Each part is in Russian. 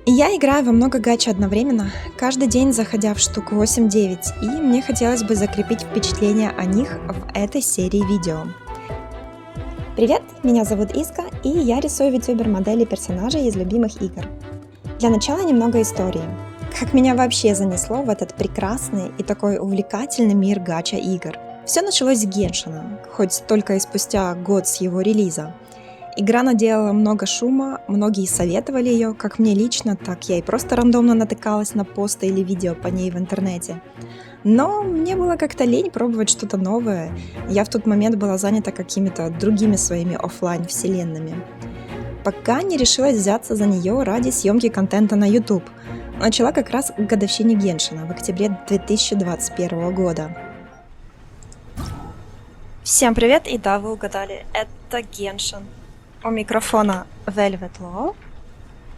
Я играю во много гачи одновременно, каждый день заходя в штук 8-9, и мне хотелось бы закрепить впечатление о них в этой серии видео. Привет, меня зовут Иска, и я рисую витюбер-модели персонажей из любимых игр. Для начала немного истории. Как меня вообще занесло в этот прекрасный и такой увлекательный мир гача-игр. Все началось с Геншина, хоть только и спустя год с его релиза. Игра наделала много шума, многие советовали ее, как мне лично, так я и просто рандомно натыкалась на посты или видео по ней в интернете. Но мне было как-то лень пробовать что-то новое, я в тот момент была занята какими-то другими своими офлайн вселенными. Пока не решилась взяться за нее ради съемки контента на YouTube. Начала как раз к годовщине Геншина в октябре 2021 года. Всем привет, и да, вы угадали, это Геншин. У микрофона Velvet Law,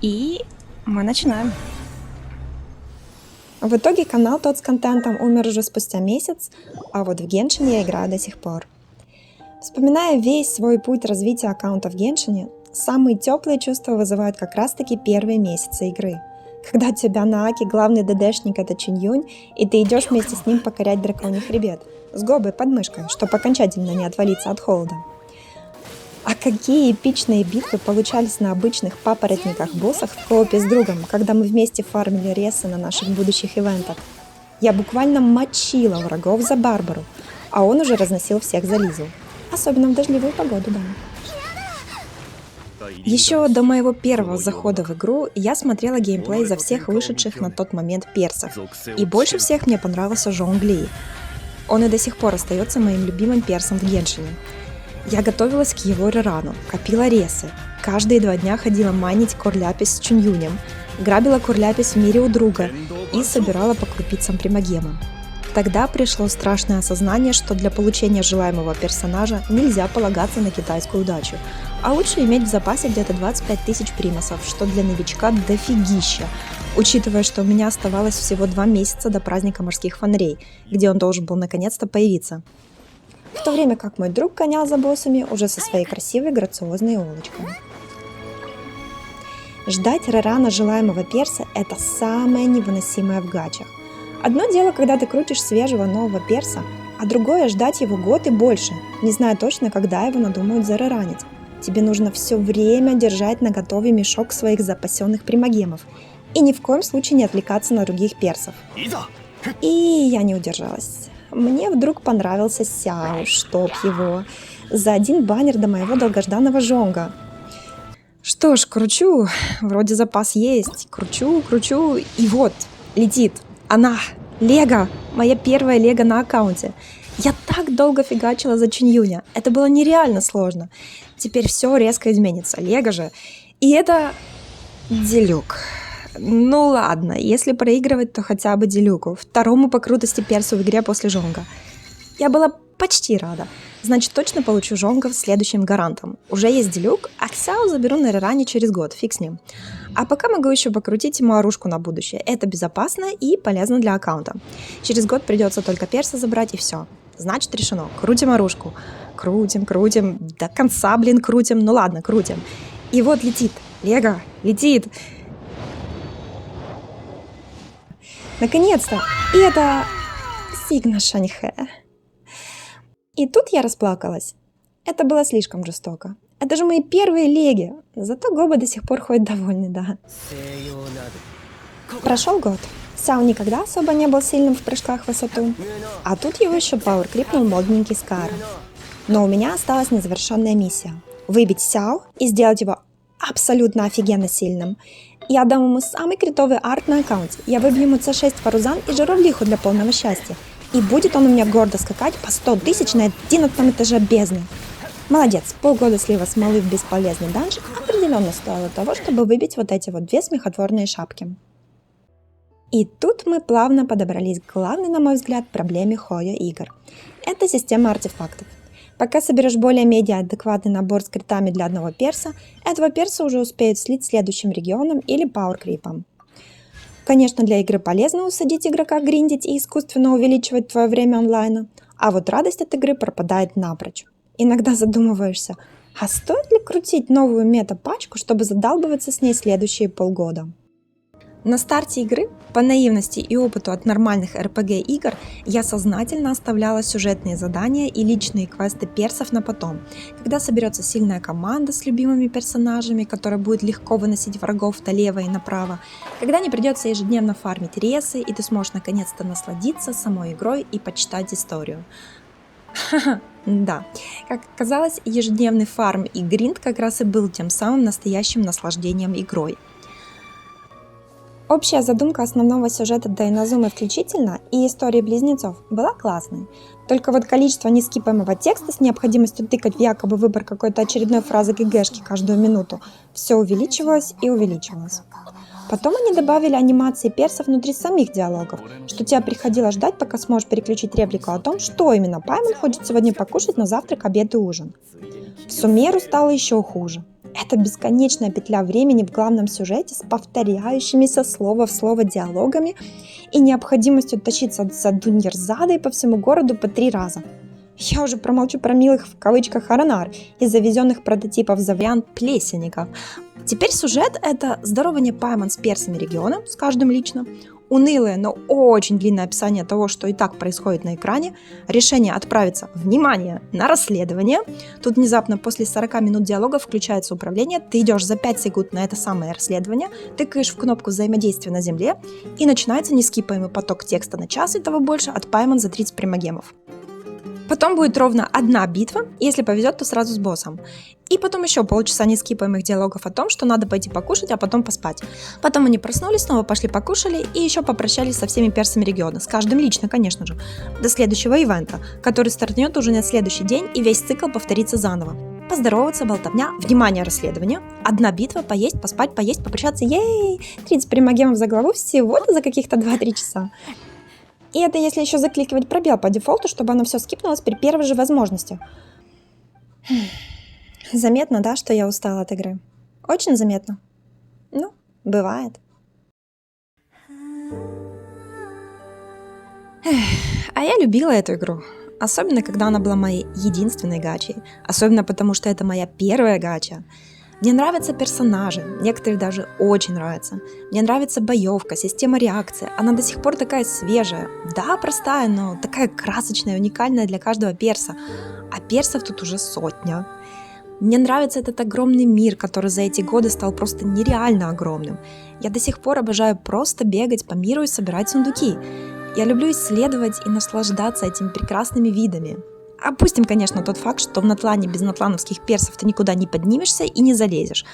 и мы начинаем. В итоге канал тот с контентом умер уже спустя месяц, а вот в Геншине я играю до сих пор. Вспоминая весь свой путь развития аккаунта в Геншине, самые теплые чувства вызывают как раз таки первые месяцы игры. Когда у тебя на Аке главный ДДшник это Чиньюнь, и ты идешь вместе с ним покорять драконий хребет, с гобой под мышкой, чтобы окончательно не отвалиться от холода. А какие эпичные битвы получались на обычных папоротниках-боссах в коопе с другом, когда мы вместе фармили ресы на наших будущих ивентах. Я буквально мочила врагов за Барбару, а он уже разносил всех за Лизу. Особенно в дождливую погоду, да. Еще до моего первого захода в игру я смотрела геймплей за всех вышедших на тот момент персов. И больше всех мне понравился Жонгли. Он и до сих пор остается моим любимым персом в Геншине. Я готовилась к его рерану, копила ресы, каждые 2 дня ходила майнить Курляпис с Чуньюнем, грабила Курляпис в мире у друга и собирала по крупицам примагемы. Тогда пришло страшное осознание, что для получения желаемого персонажа нельзя полагаться на китайскую удачу, а лучше иметь в запасе где-то 25 тысяч примасов, что для новичка дофигища, учитывая, что у меня оставалось всего 2 месяца до праздника морских фонарей, где он должен был наконец-то появиться. В то время как мой друг гонял за боссами уже со своей красивой грациозной улочкой. Ждать рерана желаемого перса – это самое невыносимое в гачах. Одно дело, когда ты крутишь свежего нового перса, а другое – ждать его год и больше, не зная точно, когда его надумают зареранить. Тебе нужно все время держать наготове мешок своих запасенных примагемов и ни в коем случае не отвлекаться на других персов. И я не удержалась. Мне вдруг понравился Сяо, чтоб его, за один баннер до моего долгожданного Жонга. Что ж, кручу, вроде запас есть, кручу, и вот, летит. Она, Лего, моя первая Лего на аккаунте. Я так долго фигачила за Чиньюня, это было нереально сложно. Теперь все резко изменится, Лего же. И это Делюк. Ну ладно, если проигрывать, то хотя бы Делюку, второму по крутости персу в игре после Жонга. Я была почти рада, значит точно получу Жонга следующим гарантом. Уже есть Делюк, а Ксяо заберу на реране через год, фиг с ним. А пока могу еще покрутить ему оружку на будущее, это безопасно и полезно для аккаунта. Через год придется только перса забрать и все. Значит решено, крутим оружку. Крутим, до конца, крутим, ну ладно, крутим. И вот летит, Лего, летит. Наконец-то! И это Сигна Шаньхэ. И тут я расплакалась. Это было слишком жестоко. Это же мои первые леги. Зато Гоба до сих пор ходит довольный, да. Прошел год. Сяо никогда особо не был сильным в прыжках в высоту. А тут его еще пауэркрипнул модненький Скар. Но у меня осталась незавершенная миссия. Выбить Сяо и сделать его абсолютно офигенно сильным. Я дам ему самый критовый арт на аккаунте. Я выбью ему C6 Фарузан и журавлиху для полного счастья. И будет он у меня гордо скакать по 100 тысяч на 11 этаже бездны. Молодец, полгода слива смолы в бесполезный данж определенно стоило того, чтобы выбить вот эти вот 2 смехотворные шапки. И тут мы плавно подобрались к главной, на мой взгляд, проблеме Хойо игр. Это система артефактов. Пока соберешь более-менее адекватный набор с критами для одного перса, этого перса уже успеют слить следующим регионом или пауэркрипом. Конечно, для игры полезно усадить игрока гриндить и искусственно увеличивать твое время онлайна, а вот радость от игры пропадает напрочь. Иногда задумываешься, а стоит ли крутить новую мета-пачку, чтобы задалбываться с ней следующие полгода? На старте игры, по наивности и опыту от нормальных RPG игр, я сознательно оставляла сюжетные задания и личные квесты персов на потом, когда соберется сильная команда с любимыми персонажами, которая будет легко выносить врагов налево и направо, когда не придется ежедневно фармить ресы, и ты сможешь наконец-то насладиться самой игрой и почитать историю. Да, как оказалось, ежедневный фарм и гринд как раз и был тем самым настоящим наслаждением игрой. Общая задумка основного сюжета Дайназумы включительно и истории близнецов была классной. Только вот количество нескипаемого текста с необходимостью тыкать в якобы выбор какой-то очередной фразы ГГшки каждую минуту все увеличивалось и увеличивалось. Потом они добавили анимации персов внутри самих диалогов, что тебе приходилось ждать, пока сможешь переключить реплику о том, что именно Паймон хочет сегодня покушать на завтрак, обед и ужин. В Сумеру стало еще хуже. Это бесконечная петля времени в главном сюжете с повторяющимися слово в слово диалогами и необходимостью тащиться за Дуньерзадой по всему городу по 3 раза. Я уже промолчу про милых в кавычках Аронар и завезенных прототипов за вариант плесенников. Теперь сюжет — это здорование Паймон с персами региона, с каждым лично, унылое, но очень длинное описание того, что и так происходит на экране, решение отправиться, внимание, на расследование. Тут внезапно после 40 минут диалога включается управление, ты идешь за 5 секунд на это самое расследование, тыкаешь в кнопку взаимодействия на земле, и начинается нескипаемый поток текста на час и того больше от Паймон за 30 примагемов. Потом будет ровно 1 битва, если повезет, то сразу с боссом. И потом еще полчаса нескипаемых диалогов о том, что надо пойти покушать, а потом поспать. Потом они проснулись, снова пошли покушали и еще попрощались со всеми персами региона, с каждым лично, конечно же, до следующего ивента, который стартнет уже на следующий день, и весь цикл повторится заново. Поздороваться, болтовня, внимание, расследование, 1 битва, поесть, поспать, поесть, попрощаться, ей, 30 примагемов за главу всего-то за каких-то 2-3 часа. И это если еще закликивать пробел по дефолту, чтобы оно все скипнулось при первой же возможности. Заметно, да, что я устала от игры? Очень заметно. Ну, бывает. А я любила эту игру. Особенно, когда она была моей единственной гачей. Особенно потому, что это моя первая гача. Мне нравятся персонажи, некоторые даже очень нравятся. Мне нравится боевка, система реакции. Она до сих пор такая свежая. Да, простая, но такая красочная, уникальная для каждого перса. А персов тут уже 100. Мне нравится этот огромный мир, который за эти годы стал просто нереально огромным. Я до сих пор обожаю просто бегать по миру и собирать сундуки. Я люблю исследовать и наслаждаться этими прекрасными видами. Опустим, конечно, тот факт, что в Натлане без натлановских персов ты никуда не поднимешься и не залезешь.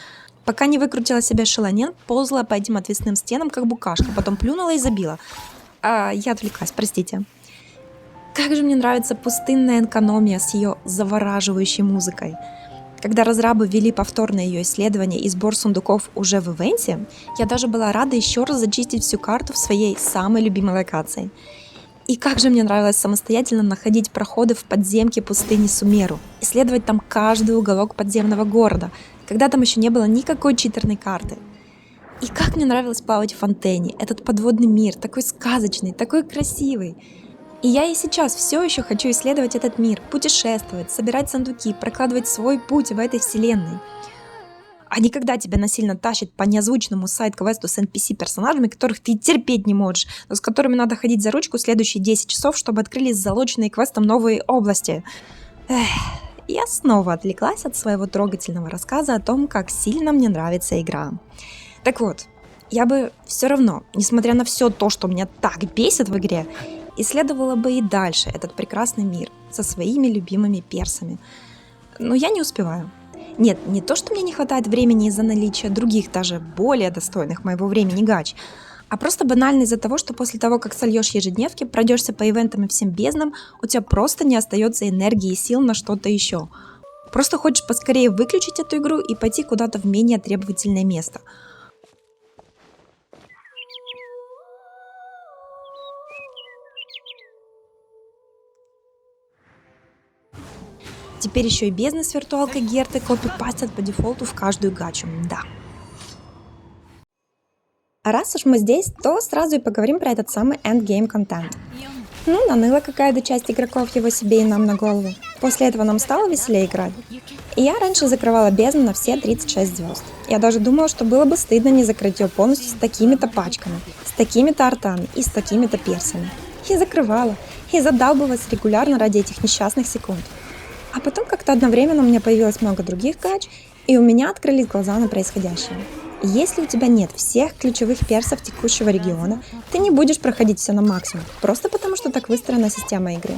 Пока не выкрутила себя Шелонен, ползала по этим отвесным стенам, как букашка, потом плюнула и забила. Я отвлеклась, простите. Как же мне нравится пустынная экономия с ее завораживающей музыкой. Когда разрабы ввели повторное ее исследование и сбор сундуков уже в ивенте, я даже была рада еще раз зачистить всю карту в своей самой любимой локации. И как же мне нравилось самостоятельно находить проходы в подземке пустыни Сумеру, исследовать там каждый уголок подземного города, когда там еще не было никакой читерной карты. И как мне нравилось плавать в фонтане, этот подводный мир, такой сказочный, такой красивый. И я и сейчас все еще хочу исследовать этот мир, путешествовать, собирать сундуки, прокладывать свой путь в этой вселенной. А не когда тебя насильно тащат по неозвученному сайд-квесту с NPC-персонажами, которых ты терпеть не можешь, но с которыми надо ходить за ручку следующие 10 часов, чтобы открылись залоченные квестом новые области. Я снова отвлеклась от своего трогательного рассказа о том, как сильно мне нравится игра. Так вот, я бы все равно, несмотря на все то, что меня так бесит в игре, исследовала бы и дальше этот прекрасный мир со своими любимыми персами. Но я не успеваю. Нет, не то, что мне не хватает времени из-за наличия других, даже более достойных моего времени гач, а просто банально из-за того, что после того, как сольешь ежедневки, пройдешься по ивентам и всем безднам, у тебя просто не остается энергии и сил на что-то еще. Просто хочешь поскорее выключить эту игру и пойти куда-то в менее требовательное место. Теперь еще и бездны с виртуалкой Герты копипастят по дефолту в каждую гачу, да. А раз уж мы здесь, то сразу и поговорим про этот самый endgame контент. Ну, наныла какая-то часть игроков его себе и нам на голову. После этого нам стало веселее играть. И я раньше закрывала бездну на все 36 звезд. Я даже думала, что было бы стыдно не закрыть ее полностью с такими-то пачками, с такими-то артами и с такими-то персами. И закрывала, и задалбывалась регулярно ради этих несчастных секунд. А потом как-то одновременно у меня появилось много других гач, и у меня открылись глаза на происходящее. Если у тебя нет всех ключевых персов текущего региона, ты не будешь проходить все на максимум, просто потому что так выстроена система игры.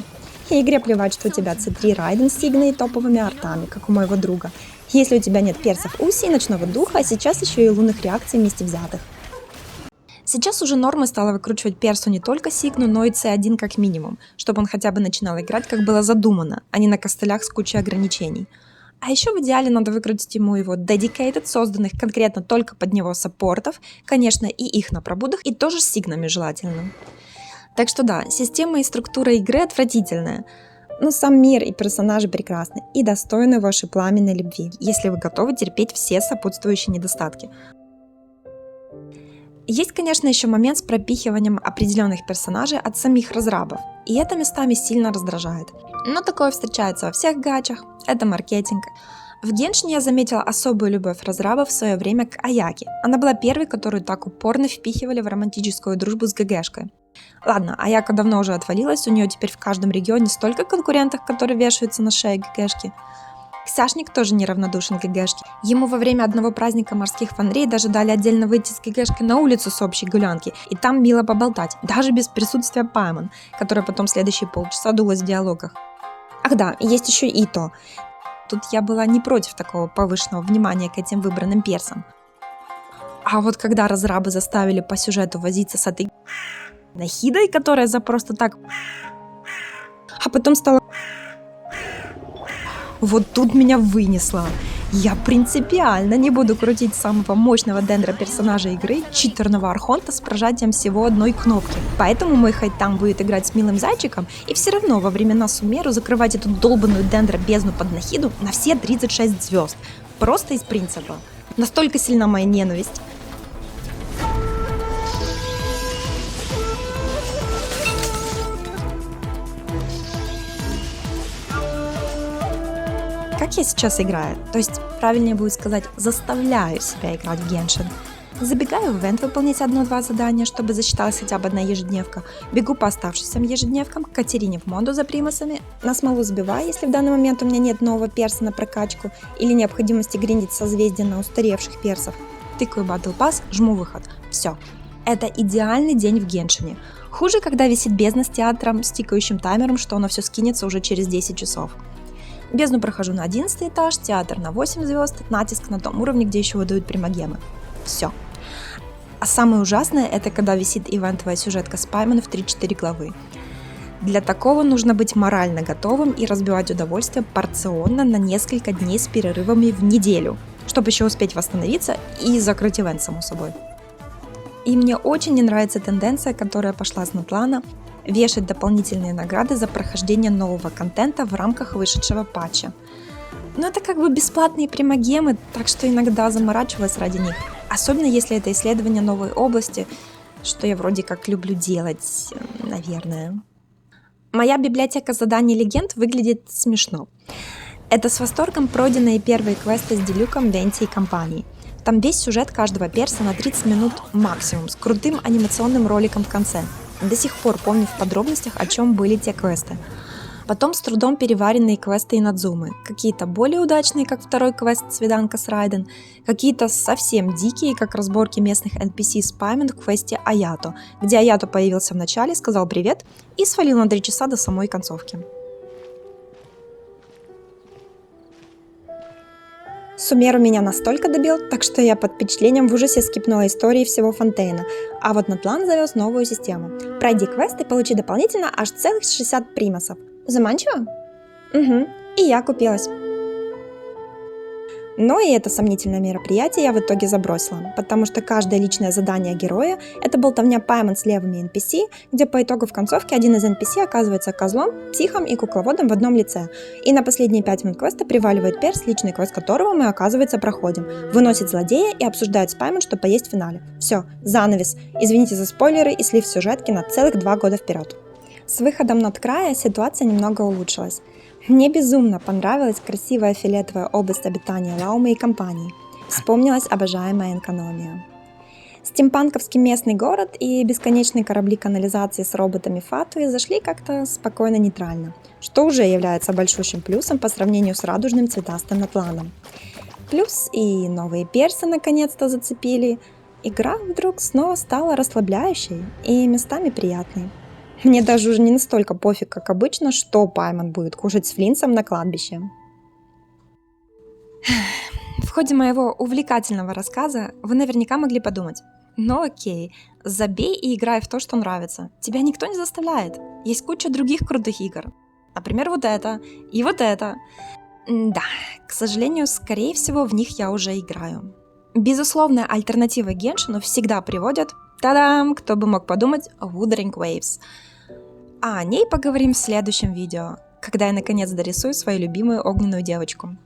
И игре плевать, что у тебя C3 Райден с Сигной и топовыми артами, как у моего друга. Если у тебя нет персов Уси и Ночного Духа, а сейчас еще и лунных реакций вместе взятых. Сейчас уже нормой стало выкручивать персу не только Сигну, но и C1 как минимум, чтобы он хотя бы начинал играть, как было задумано, а не на костылях с кучей ограничений. А еще в идеале надо выкрутить ему его dedicated, созданных конкретно только под него саппортов, конечно, и их на пробудах, и тоже с сигнами желательно. Так что да, система и структура игры отвратительная, но сам мир и персонажи прекрасны и достойны вашей пламенной любви, если вы готовы терпеть все сопутствующие недостатки. Есть, конечно, еще момент с пропихиванием определенных персонажей от самих разрабов, и это местами сильно раздражает. Но такое встречается во всех гачах, это маркетинг. В Геншине я заметила особую любовь разрабов в свое время к Аяке. Она была первой, которую так упорно впихивали в романтическую дружбу с ГГшкой. Ладно, Аяка давно уже отвалилась, у нее теперь в каждом регионе столько конкурентов, которые вешаются на шее ГГшки. Ксяшник тоже неравнодушен к ГГшке. Ему во время одного праздника морских фонарей даже дали отдельно выйти с ГГшкой на улицу с общей гулянки, и там мило поболтать, даже без присутствия Паймон, которая потом следующие полчаса дулась в диалогах. Ах да, есть еще Ито. Тут я была не против такого повышенного внимания к этим выбранным персам. А вот когда разрабы заставили по сюжету возиться с этой Нахидой, которая за просто так... А потом стала... Вот тут меня вынесло. Я принципиально не буду крутить самого мощного дендра персонажа игры, читерного архонта с прожатием всего одной кнопки. Поэтому мой Хайтам будет играть с милым зайчиком и все равно во времена Сумеру закрывать эту долбанную дендра бездну под Нахиду на все 36 звезд. Просто из принципа. Настолько сильна моя ненависть. Как я сейчас играю, то есть правильнее будет сказать, заставляю себя играть в Геншин. Забегаю в ивент выполнить 1-2 задания, чтобы засчиталась хотя бы одна ежедневка. Бегу по оставшимся ежедневкам к Катерине в Монду за примасами, на смолу сбиваю, если в данный момент у меня нет нового перса на прокачку или необходимости гриндить созвездие на устаревших персов. Тыкаю Battle Pass, жму выход. Все. Это идеальный день в Геншине. Хуже, когда висит бездна с театром, с тикающим таймером, что оно все скинется уже через 10 часов. Бездну прохожу на 11 этаж, театр на 8 звезд, натиск на том уровне, где еще выдают примагемы. Все. А самое ужасное, это когда висит ивентовая сюжетка с Паймон в 3-4 главы. Для такого нужно быть морально готовым и разбивать удовольствие порционно на несколько дней с перерывами в неделю, чтобы еще успеть восстановиться и закрыть ивент, само собой. И мне очень не нравится тенденция, которая пошла с Натлана, вешать дополнительные награды за прохождение нового контента в рамках вышедшего патча. Но это как бы бесплатные примагемы, так что иногда заморачивалась ради них. Особенно если это исследование новой области, что я вроде как люблю делать, наверное. Моя библиотека заданий легенд выглядит смешно. Это с восторгом пройденные первые квесты с Делюком, Венти и компанией. Там весь сюжет каждого перса на 30 минут максимум, с крутым анимационным роликом в конце. До сих пор помню в подробностях, о чем были те квесты. Потом с трудом переваренные квесты Инадзумы. Какие-то более удачные, как второй квест «Свиданка с Райден», какие-то совсем дикие, как разборки местных NPC с Паймон в квесте Аято, где Аято появился в начале, сказал привет и свалил на 3 часа до самой концовки. Сумеру меня настолько добил, так что я под впечатлением в ужасе скипнула истории всего Фонтейна, а вот Натлан завез новую систему. Пройди квест и получи дополнительно аж целых 60 примасов. Заманчиво? Угу, и я купилась. Но и это сомнительное мероприятие я в итоге забросила, потому что каждое личное задание героя – это болтовня Паймон с левыми NPC, где по итогу в концовке один из NPC оказывается козлом, психом и кукловодом в одном лице. И на последние 5 минут квеста приваливает перс, личный квест которого мы, оказывается, проходим, выносит злодея и обсуждает с Паймон, что поесть в финале. Все, занавес. Извините за спойлеры и слив сюжетки на целых 2 года вперед. С выходом Ноткрая ситуация немного улучшилась. Мне безумно понравилась красивая фиолетовая область обитания Лаумы и компании. Вспомнилась обожаемая экономия. Стимпанковский местный город и бесконечные корабли канализации с роботами Фатуи зашли как-то спокойно нейтрально, что уже является большущим плюсом по сравнению с радужным цветастым Натланом. Плюс и новые персы наконец-то зацепили. Игра вдруг снова стала расслабляющей и местами приятной. Мне даже уже не настолько пофиг, как обычно, что Пайман будет кушать с Флинсом на кладбище. В ходе моего увлекательного рассказа вы наверняка могли подумать: ну окей, забей и играй в то, что нравится. Тебя никто не заставляет. Есть куча других крутых игр. Например, вот это и вот это. Да, к сожалению, скорее всего, в них я уже играю. Безусловная альтернатива Геншину всегда приводят, та-дам, кто бы мог подумать, Wuthering Waves. А о ней поговорим в следующем видео, когда я наконец дорисую свою любимую огненную девочку.